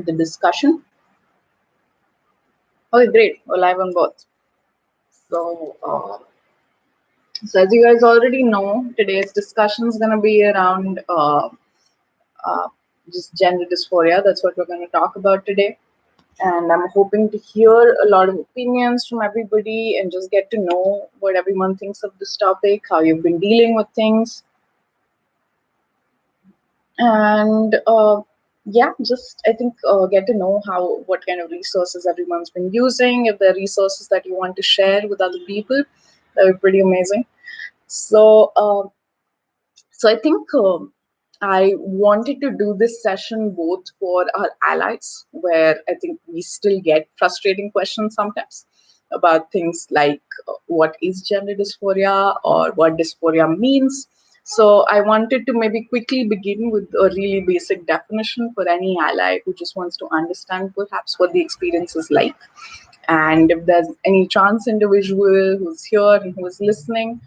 the discussion. Okay, great. We're live on both. So, so as you guys already know, today's discussion is going to be around uh, just gender dysphoria. That's what we're going to talk about today. And I'm hoping to hear a lot of opinions from everybody and just get to know what everyone thinks of this topic, how you've been dealing with things, and yeah, just I think get to know what kind of resources everyone's been using. If there are resources that you want to share with other people, that would be pretty amazing. So I think I wanted to do this session both for our allies, where I think we still get frustrating questions sometimes about things like what is gender dysphoria or what dysphoria means. So I wanted to maybe quickly begin with a really basic definition for any ally who just wants to understand perhaps what the experience is like. And if there's any trans individual who's here and who is listening,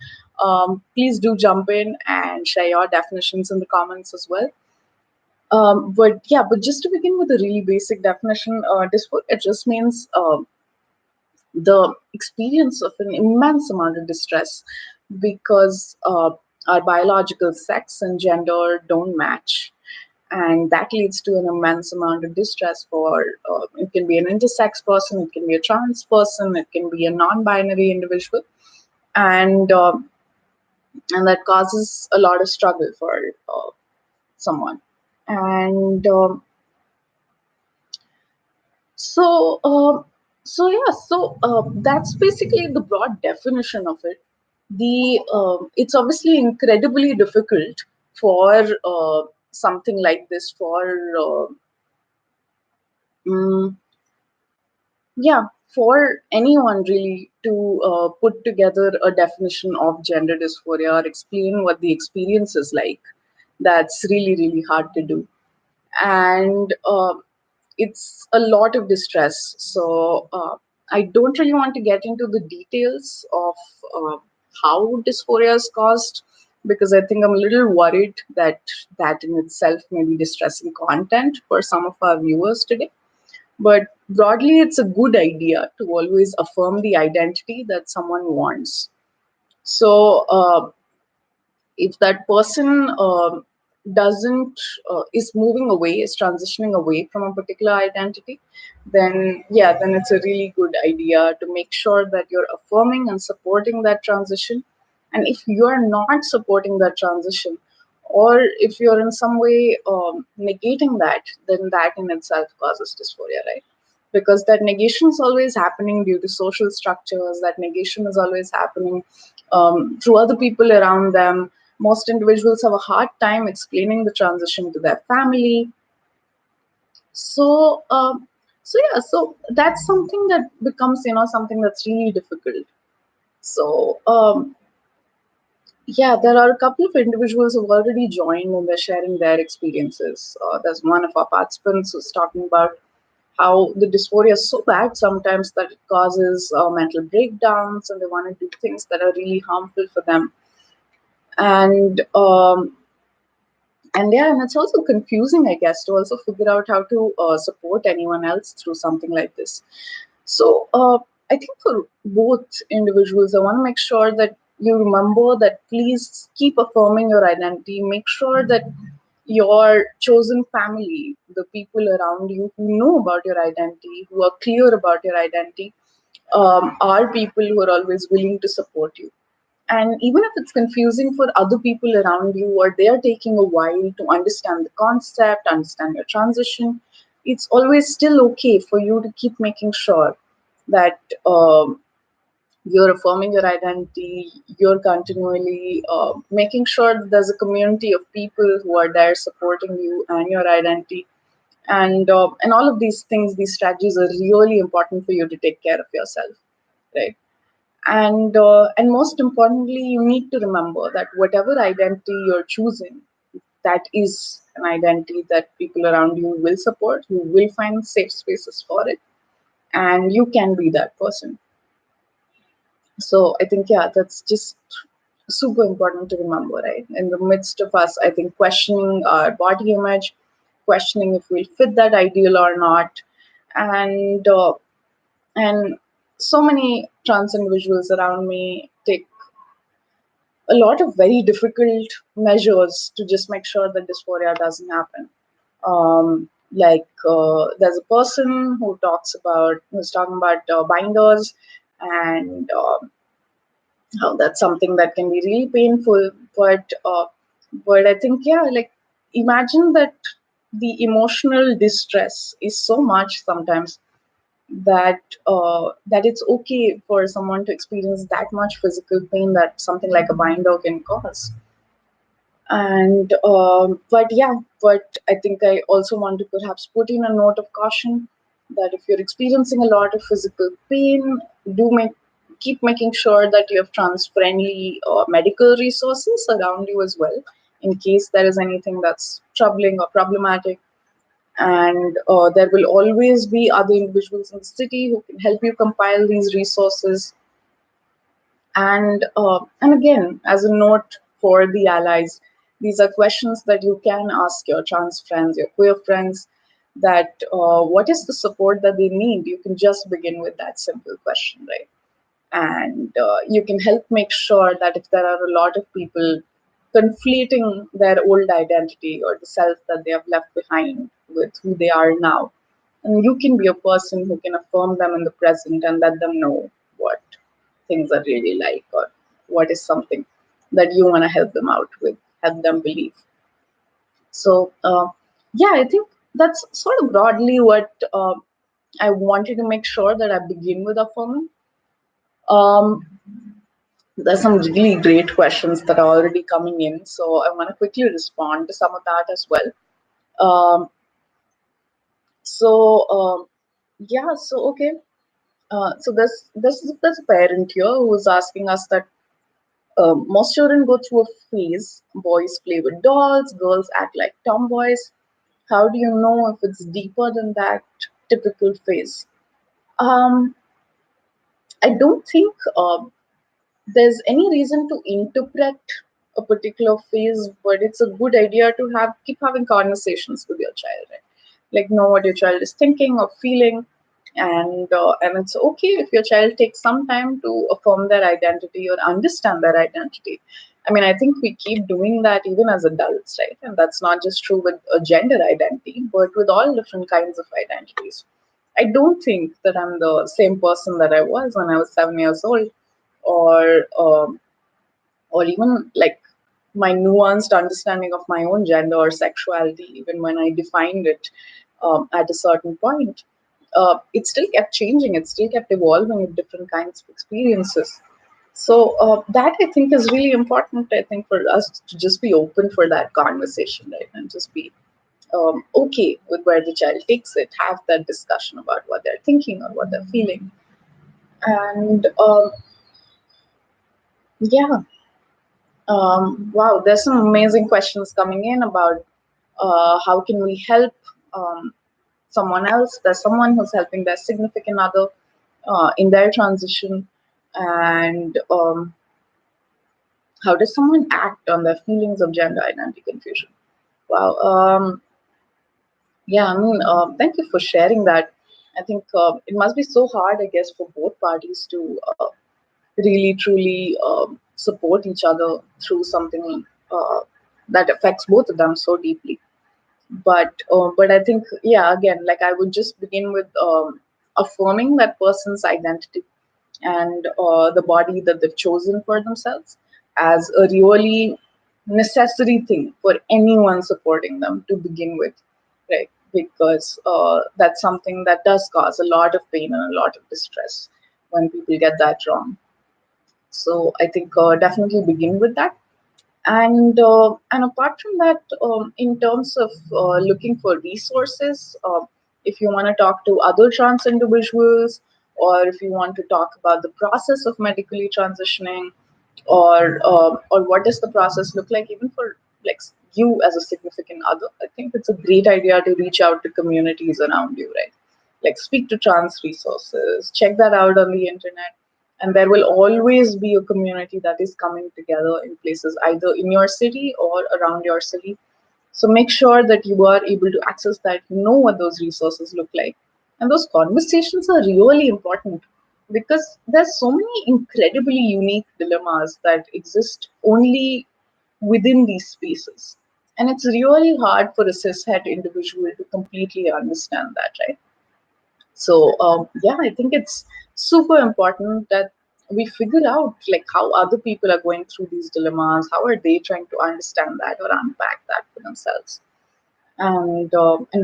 please do jump in and share your definitions in the comments as well. But just to begin with a really basic definition, dysphoria just means the experience of an immense amount of distress because our biological sex and gender don't match. And that leads to an immense amount of distress for it can be an intersex person, it can be a trans person, it can be a non-binary individual, and uh, and that causes a lot of struggle for someone. And so that's basically the broad definition of it. The It's obviously incredibly difficult for something like this for mm, yeah, for anyone really to put together a definition of gender dysphoria or explain what the experience is like. That's really really hard to do. And it's a lot of distress. So I don't really want to get into the details of uh, how dysphoria is caused, because I think I'm a little worried that that in itself may be distressing content for some of our viewers today. But broadly, it's a good idea to always affirm the identity that someone wants. So if that person doesn't is moving away, is transitioning away from a particular identity, then yeah, then it's a really good idea to make sure that you're affirming and supporting that transition. And if you're not supporting that transition, or if you're in some way negating that, then that in itself causes dysphoria, right? Because that negation is always happening due to social structures, that negation is always happening through other people around them. Most individuals have a hard time explaining the transition to their family. So, so that's something that becomes, something that's really difficult. So, yeah, there are a couple of individuals who've already joined and they're sharing their experiences. There's one of our participants who's talking about how the dysphoria is so bad sometimes that it causes mental breakdowns, and they want to do things that are really harmful for them. And yeah, and it's also confusing, I guess, to also figure out how to support anyone else through something like this. So I think for both individuals, I want to make sure that you remember that please keep affirming your identity. Make sure that your chosen family, the people around you who know about your identity, who are clear about your identity, are people who are always willing to support you. And even if it's confusing for other people around you, or they are taking a while to understand the concept, understand your transition, it's always still okay for you to keep making sure that you're affirming your identity, you're continually making sure that there's a community of people who are there supporting you and your identity. And all of these things, these strategies are really important for you to take care of yourself, right? And most importantly, you need to remember that whatever identity you're choosing, that is an identity that people around you will support. You will find safe spaces for it, and you can be that person. So I think, yeah, that's just super important to remember, right? In the midst of us, I think, questioning our body image, questioning if we'll fit that ideal or not, and and so many trans individuals around me take a lot of very difficult measures to just make sure that dysphoria doesn't happen. There's a person who's talking about binders, and how that's something that can be really painful. But I think, yeah, like, imagine that the emotional distress is so much sometimes that it's okay for someone to experience that much physical pain that something like a binder can cause. And but I think I also want to perhaps put in a note of caution that if you're experiencing a lot of physical pain, do make keep making sure that you have trans-friendly medical resources around you as well, in case there is anything that's troubling or problematic. And there will always be other individuals in the city who can help you compile these resources. And again, as a note for the allies, these are questions that you can ask your trans friends, your queer friends, that what is the support that they need? You can just begin with that simple question, right? And you can help make sure that if there are a lot of people conflating their old identity or the self that they have left behind with who they are now, and you can be a person who can affirm them in the present and let them know what things are really like, or what is something that you want to help them out with, help them believe. So, yeah, I think that's sort of broadly what I wanted to make sure that I begin with affirming. Um, there's some really great questions that are already coming in, so I want to quickly respond to some of that as well. Um, so, yeah, so okay. There's a parent here who's asking us that most children go through a phase. Boys play with dolls, girls act like tomboys. How do you know if it's deeper than that typical phase? Um, I don't think there's any reason to interpret a particular phase, but it's a good idea to have keep having conversations with your child, right? Like, know what your child is thinking or feeling, and it's okay if your child takes some time to affirm their identity or understand their identity. I mean, I think we keep doing that even as adults, right? And that's not just true with a gender identity, but with all different kinds of identities. I don't think that I'm the same person that I was when I was 7 years old, or or even like my nuanced understanding of my own gender or sexuality, even when I defined it at a certain point. It still kept changing, it still kept evolving with different kinds of experiences. So that I think is really important. I think for us to just be open for that conversation, right, and just be okay with where the child takes it, have that discussion about what they're thinking or what they're feeling. And yeah, wow, there's some amazing questions coming in about how can we help someone else. There's someone who's helping their significant other in their transition, and how does someone act on their feelings of gender identity confusion? Wow. Yeah, I mean, thank you for sharing that. I think it must be so hard, I guess, for both parties to really, truly support each other through something that affects both of them so deeply. But I think, yeah, again, like, I would just begin with affirming that person's identity and the body that they've chosen for themselves as a really necessary thing for anyone supporting them to begin with, right? Because that's something that does cause a lot of pain and a lot of distress when people get that wrong. So I think definitely begin with that. And apart from that, in terms of looking for resources, if you want to talk to other trans individuals, or if you want to talk about the process of medically transitioning, or what does the process look like, even for like you as a significant other, I think it's a great idea to reach out to communities around you, right? Like, speak to trans resources, check that out on the internet, and there will always be a community that is coming together in places either in your city or around your city. So make sure that you are able to access that, you know what those resources look like. And those conversations are really important because there's so many incredibly unique dilemmas that exist only within these spaces. And it's really hard for a cishet individual to completely understand that, right? So yeah, I think it's super important that we figure out like how other people are going through these dilemmas, how are they trying to understand that or unpack that for themselves, and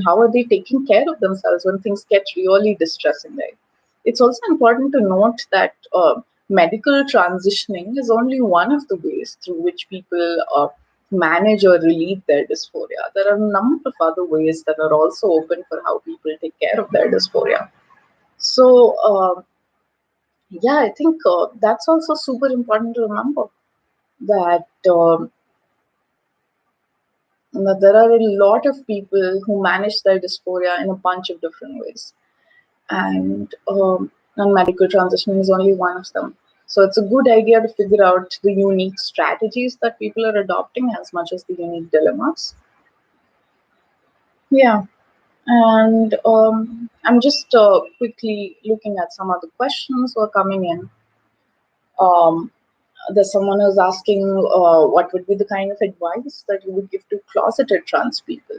how are they taking care of themselves when things get really distressing, right? It's also important to note that medical transitioning is only one of the ways through which people manage or relieve their dysphoria. There are a number of other ways that are also open for how people take care of their dysphoria. So yeah, I think that's also super important to remember that that there are a lot of people who manage their dysphoria in a bunch of different ways, and non-medical transitioning is only one of them. So it's a good idea to figure out the unique strategies that people are adopting as much as the unique dilemmas. Yeah, and I'm just quickly looking at some other questions who are coming in. Um, there's someone who's asking what would be the kind of advice that you would give to closeted trans people.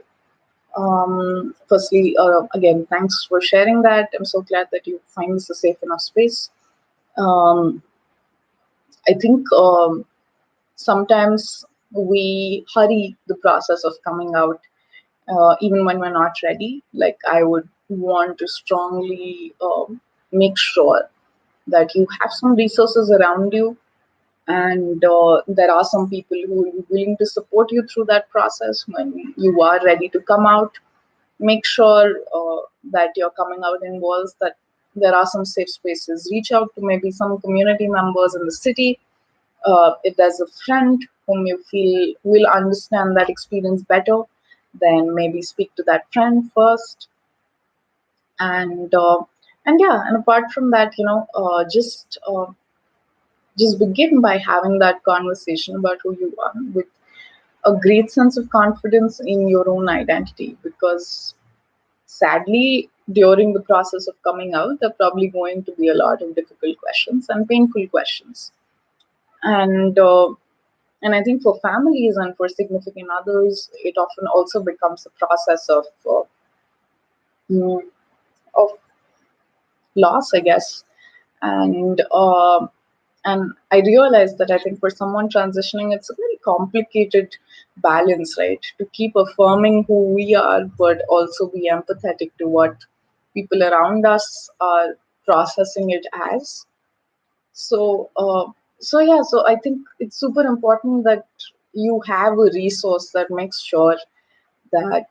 Firstly, again, thanks for sharing that. I'm so glad that you find this a safe enough space. Um, I think sometimes we hurry the process of coming out, even when we're not ready. Like, I would want to strongly make sure that you have some resources around you, and there are some people who will be willing to support you through that process when you are ready to come out. Make sure that your coming out involves that there are some safe spaces. Reach out to maybe some community members in the city. If there's a friend whom you feel will understand that experience better, then maybe speak to that friend first. And yeah, and apart from that, just begin by having that conversation about who you are with a great sense of confidence in your own identity, because sadly, during the process of coming out, there are probably going to be a lot of difficult questions and painful questions. And and I think for families and for significant others, it often also becomes a process mm, of loss, I guess. And and I realized that I think for someone transitioning, it's a very complicated balance, right? To keep affirming who we are, but also be empathetic to what people around us are processing it as. So, so I think it's super important that you have a resource that makes sure that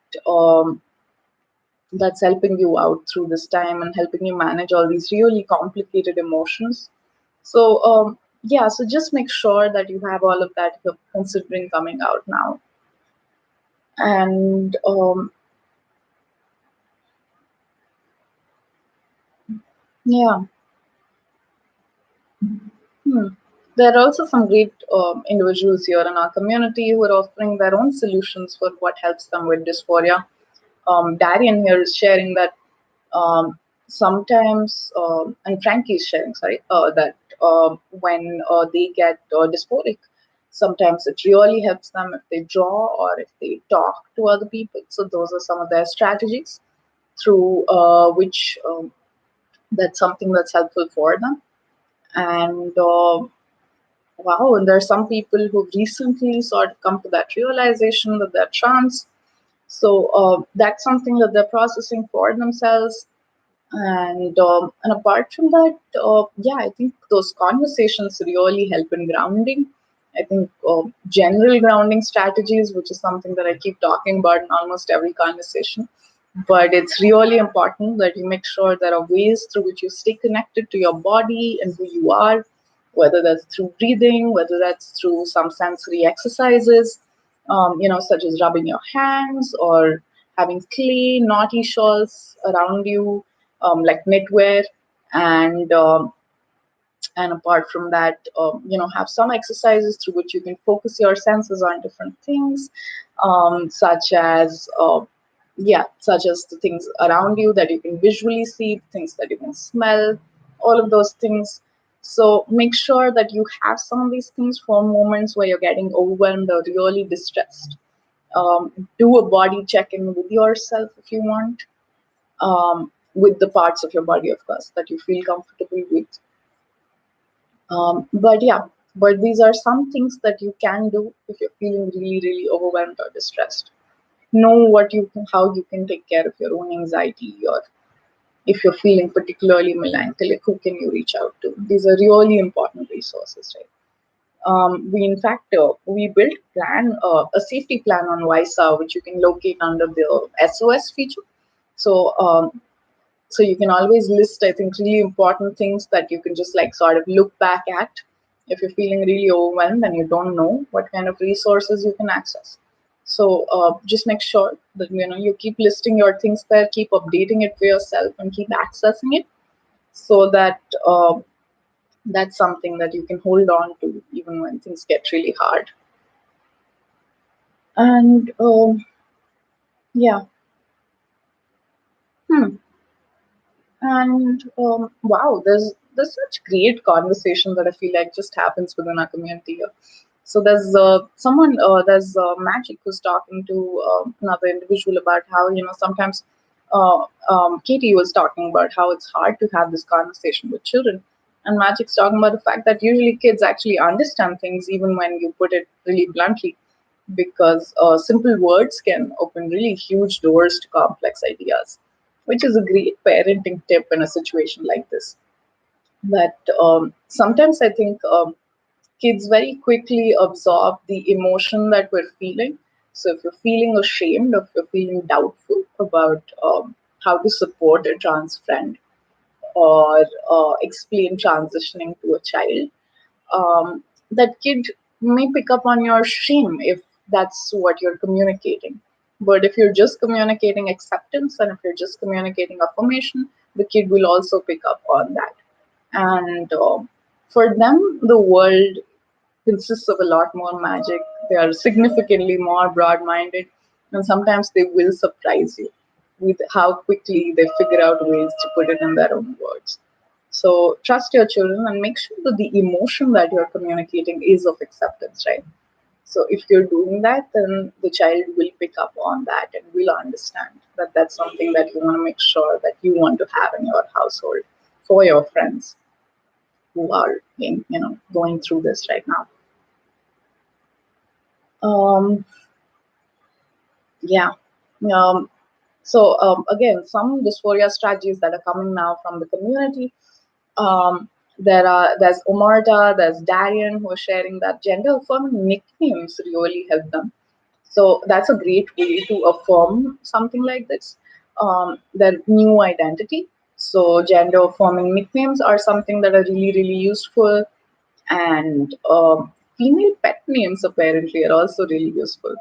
that's helping you out through this time and helping you manage all these really complicated emotions. So, yeah, so just make sure that you have all of that if you're considering coming out now. And yeah, hmm. There are also some great individuals here in our community who are offering their own solutions for what helps them with dysphoria. Darian here is sharing that sometimes, and Frankie is sharing, sorry, that when they get dysphoric, sometimes it really helps them if they draw or if they talk to other people. So those are some of their strategies through which that's something that's helpful for them. And wow, and there are some people who recently sort of come to that realization that they're trans. So that's something that they're processing for themselves. And apart from that, yeah, I think those conversations really help in grounding. I think general grounding strategies, which is something that I keep talking about in almost every conversation, but it's really important that you make sure there are ways through which you stay connected to your body and who you are, whether that's through breathing, whether that's through some sensory exercises, such as rubbing your hands or having clay, naughty shawls around you, like knitwear, and and apart from that, have some exercises through which you can focus your senses on different things. such as such as the things around you that you can visually see, things that you can smell, all of those things. So make sure that you have some of these things for moments where you're getting overwhelmed or really distressed. Do a body check-in with yourself if you want, with the parts of your body, of course, that you feel comfortable with. But yeah, but these are some things that you can do if you're feeling really, really overwhelmed or distressed. Know what you can, how you can take care of your own anxiety, or if you're feeling particularly melancholic, who can you reach out to? These are really important resources, right? We in fact we built plan a safety plan on Wysa, which you can locate under the SOS feature. So so you can always list, I think, really important things that you can just like sort of look back at if you're feeling really overwhelmed and you don't know what kind of resources you can access. So just make sure that you keep listing your things there, keep updating it for yourself, and keep accessing it, so that that's something that you can hold on to even when things get really hard. And yeah, hmm. And wow, there's such great conversation that I feel like just happens within our community here. So there's Magic who's talking to another individual about how sometimes Katie was talking about how it's hard to have this conversation with children, and Magic's talking about the fact that usually kids actually understand things even when you put it really bluntly, because simple words can open really huge doors to complex ideas, which is a great parenting tip in a situation like this. But sometimes I think kids very quickly absorb the emotion that we're feeling. So if you're feeling ashamed, if you're feeling doubtful about how to support a trans friend, or explain transitioning to a child, that kid may pick up on your shame if that's what you're communicating. But if you're just communicating acceptance, and if you're just communicating affirmation, the kid will also pick up on that. And for them, the world consists of a lot more magic. They are significantly more broad minded, and sometimes they will surprise you with how quickly they figure out ways to put it in their own words. So trust your children and make sure that the emotion that you're communicating is of acceptance, right? So if you're doing that, then the child will pick up on that and will understand that that's something that you want to make sure that you want to have in your household for your friends who are going through this right now. Um, yeah. Um, so again, some dysphoria strategies that are coming now from the community. There's Omarta, there's Darian who are sharing that gender affirming nicknames really help them. So that's a great way to affirm something like this, their new identity. So gender affirming nicknames are something that are really, really useful. And female pet names apparently are also really useful.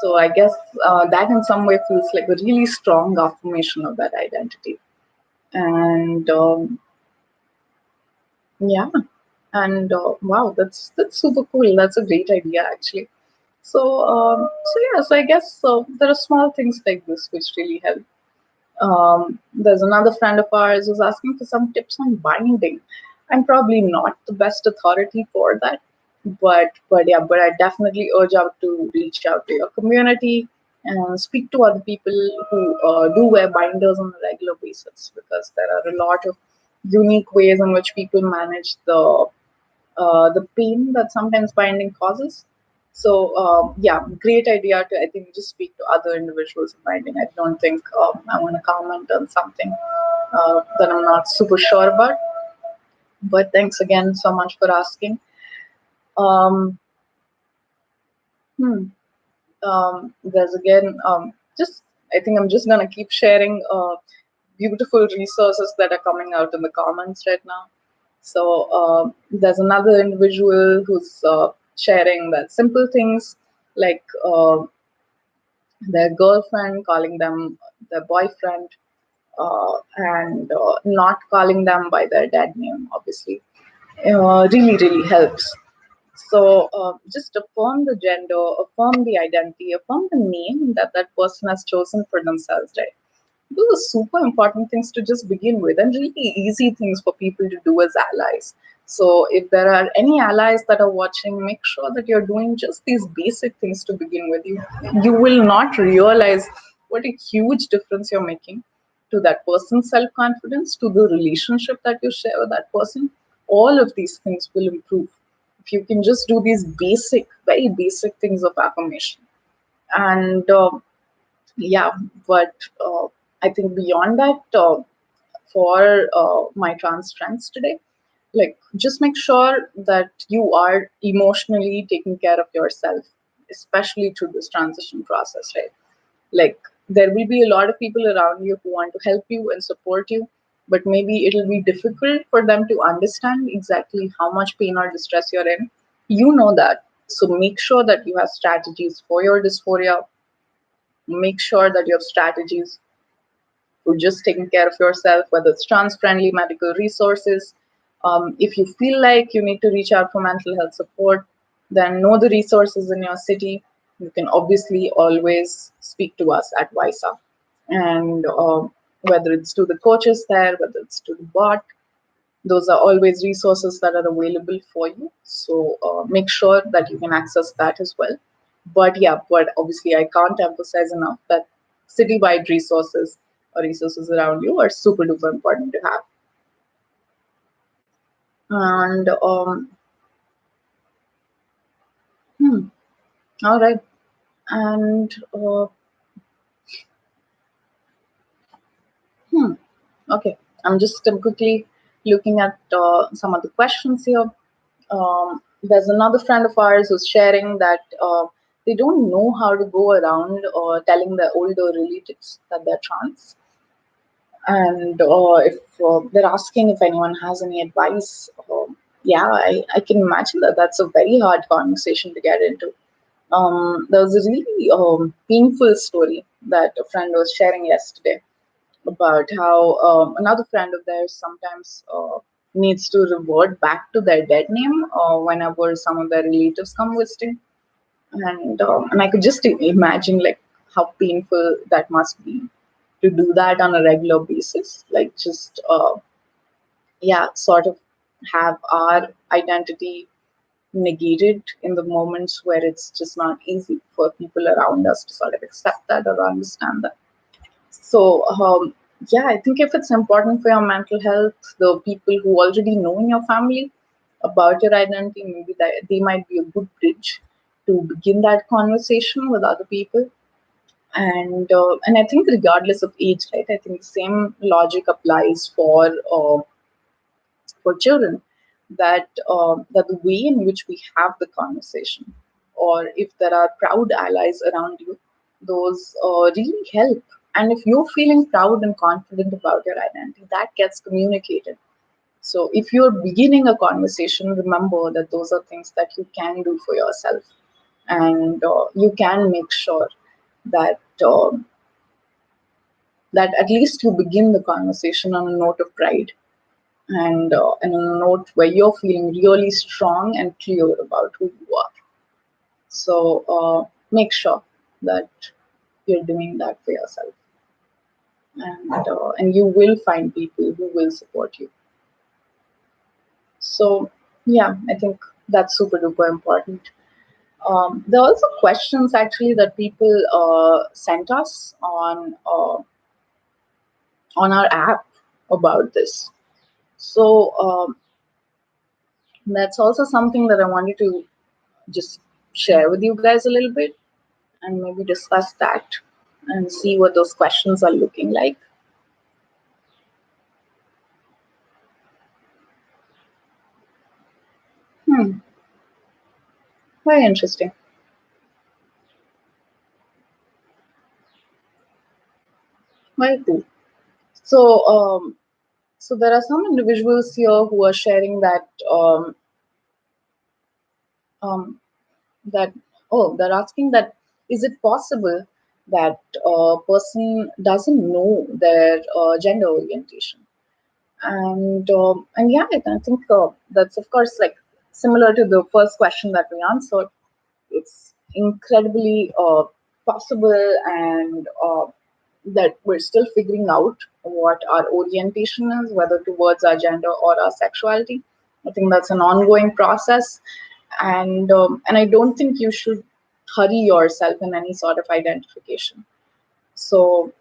So I guess that in some way feels like a really strong affirmation of that identity. And yeah, and wow, that's super cool. That's a great idea actually. So I guess there are small things like this which really help. There's another friend of ours who's asking for some tips on binding. I'm probably not the best authority for that, but I definitely urge out to reach out to your community and speak to other people who do wear binders on a regular basis, because there are a lot of unique ways in which people manage the pain that sometimes binding causes. So yeah, great idea to, I think, just speak to other individuals in binding. I don't think I want to comment on something that I'm not super sure about. But thanks again so much for asking. Um, hmm. There's again just I think I'm just gonna keep sharing beautiful resources that are coming out in the comments right now. So there's another individual who's sharing that simple things like their girlfriend calling them their boyfriend, and not calling them by their dad name, obviously, really, really helps. So just affirm the gender, affirm the identity, affirm the name that that person has chosen for themselves, right? Those are super important things to just begin with, and really easy things for people to do as allies. So if there are any allies that are watching, make sure that you're doing just these basic things to begin with. You will not realize what a huge difference you're making to that person's self-confidence, to the relationship that you share with that person. All of these things will improve if you can just do these basic, very basic things of affirmation. And yeah, but I think beyond that, for my trans friends today, like just make sure that you are emotionally taking care of yourself, especially through this transition process, right? Like there will be a lot of people around you who want to help you and support you, but maybe it'll be difficult for them to understand exactly how much pain or distress you're in. You know that. So make sure that you have strategies for your dysphoria. Make sure that you have strategies for just taking care of yourself, whether it's trans friendly medical resources. If you feel like you need to reach out for mental health support, then know the resources in your city. You can obviously always speak to us at Wysa. And whether it's to the coaches there, whether it's to the bot, those are always resources that are available for you. So make sure that you can access that as well. But yeah, but obviously I can't emphasize enough that city-wide resources or resources around you are super duper important to have. And hmm, all right. And hmm, okay, I'm just quickly looking at some of the questions here. There's another friend of ours who's sharing that they don't know how to go around telling their older relatives that they're trans. And if they're asking if anyone has any advice, yeah, I can imagine that that's a very hard conversation to get into. There was a really painful story that a friend was sharing yesterday about how another friend of theirs sometimes needs to revert back to their dead name whenever some of their relatives come visiting, and I could just imagine like how painful that must be to do that on a regular basis, like just yeah, sort of have our identity negated in the moments where it's just not easy for people around us to sort of accept that or understand that. So, yeah, I think if it's important for your mental health, the people who already know in your family about your identity, maybe that they might be a good bridge to begin that conversation with other people. And I think regardless of age, right? I think the same logic applies for children. That the way in which we have the conversation, or if there are proud allies around you, those really help. And if you're feeling proud and confident about your identity, that gets communicated. So if you're beginning a conversation, remember that those are things that you can do for yourself, and you can make sure that that at least you begin the conversation on a note of pride, and on a note where you're feeling really strong and clear about who you are. So make sure that you're doing that for yourself, and you will find people who will support you. So yeah, I think that's super duper important. There are also questions actually that people sent us on our app about this. So that's also something that I wanted to just share with you guys a little bit and maybe discuss that and see what those questions are looking like. Hmm, very interesting. Very cool. So, so there are some individuals here who are sharing um, that they're asking that is it possible that a person doesn't know their gender orientation? And yeah, I think that's of course like Similar to the first question that we answered, it's incredibly possible, and that we're still figuring out what our orientation is, whether towards our gender or our sexuality. I think that's an ongoing process, and I don't think you should hurry yourself in any sort of identification. So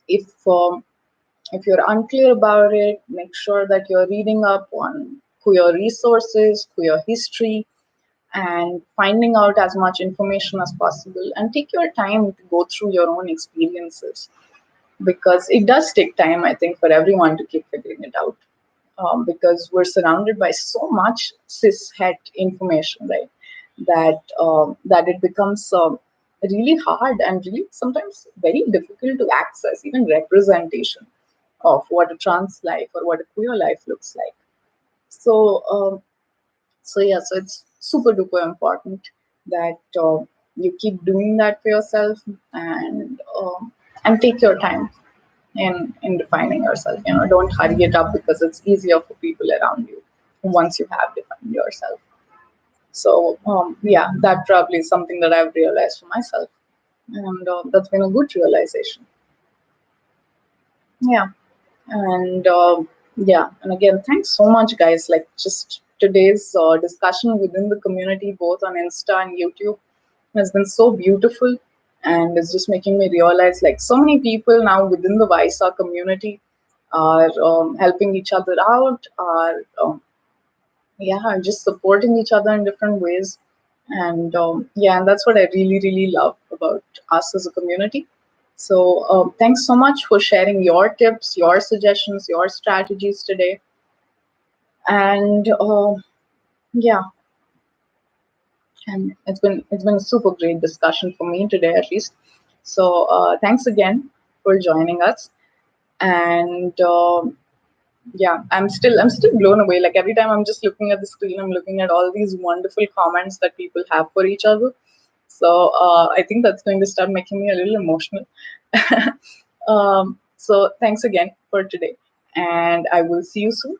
if if you're unclear about it, make sure that you're reading up on queer resources, queer history, and finding out as much information as possible. And take your time to go through your own experiences, because it does take time, I think, for everyone to keep figuring it out. Because we're surrounded by so much cis het information, right? That it becomes really hard and really sometimes very difficult to access even representation of what a trans life or what a queer life looks like. So, so it's super duper important that you keep doing that for yourself, and take your time in defining yourself. Don't hurry it up, because it's easier for people around you once you have defined yourself. So yeah, that probably is something that I've realized for myself, and that's been a good realization. Yeah. And yeah, and again, thanks so much, guys. Like, just today's discussion within the community, both on Insta and YouTube, has been so beautiful, and it's just making me realize, like, so many people now within the Wysa community are helping each other out, are yeah, just supporting each other in different ways. And yeah, and that's what I really, really love about us as a community. So thanks so much for sharing your tips, your suggestions, your strategies today. And yeah, and it's been a super great discussion for me today, at least. So thanks again for joining us. And yeah, I'm still blown away. Like, every time I'm just looking at the screen, I'm looking at all these wonderful comments that people have for each other. So I think that's going to start making me a little emotional. So thanks again for today, and I will see you soon.